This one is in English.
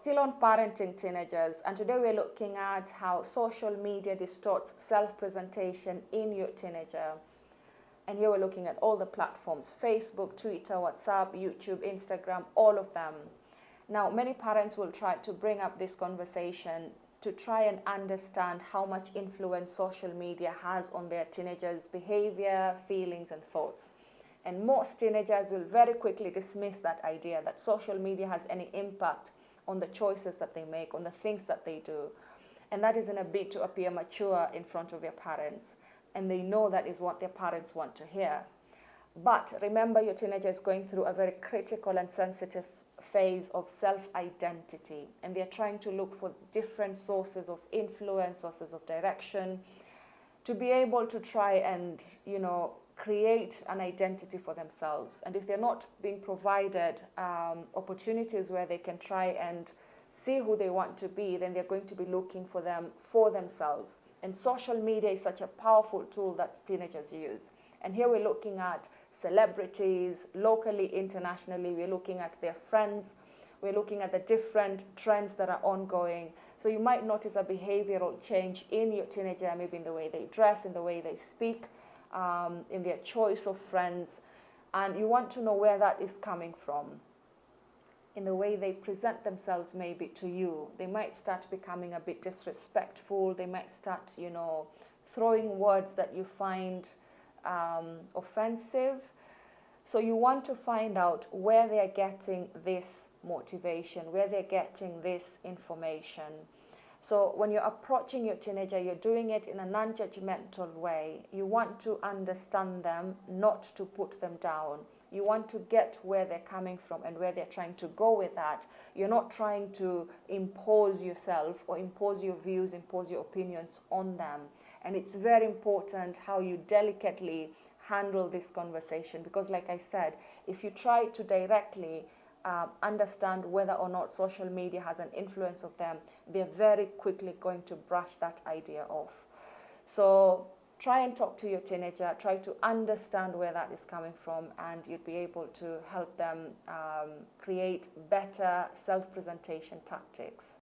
Still on parenting teenagers, and today we're looking at how social media distorts self-presentation in your teenager. And here we're looking at all the platforms: Facebook, Twitter, WhatsApp, YouTube, Instagram, all of them. Now, many parents will try to bring up this conversation to try and understand how much influence social media has on their teenagers' behavior, feelings, and thoughts. And most teenagers will very quickly dismiss that idea that social media has any impact on the choices that they make, on the things that they do. And that is in a bid to appear mature in front of their parents. And they know that is what their parents want to hear. But remember, your teenager is going through a very critical and sensitive phase of self-identity. And they're trying to look for different sources of influence, sources of direction, to be able to try and, create an identity for themselves. And if they're not being provided opportunities where they can try and see who they want to be, then they're going to be looking for them for themselves. And social media is such a powerful tool that teenagers use. And here we're looking at celebrities, locally, internationally. We're looking at their friends. We're looking at the different trends that are ongoing. So you might notice a behavioral change in your teenager, maybe in the way they dress, in the way they speak, in their choice of friends. And you want to know where that is coming from. In the way they present themselves maybe to you. They might start becoming a bit disrespectful. They might start, throwing words that you find offensive. So you want to find out where they're getting this motivation, where they're getting this information. So when you're approaching your teenager, you're doing it in a non-judgmental way. You want to understand them, not to put them down. You want to get where they're coming from and where they're trying to go with that. You're not trying to impose yourself or impose your views, impose your opinions on them. And it's very important how you delicately handle this conversation, because like I said, if you try to directly understand whether or not social media has an influence of them, they're very quickly going to brush that idea off. So try and talk to your teenager, try to understand where that is coming from, and you'd be able to help them create better self-presentation tactics.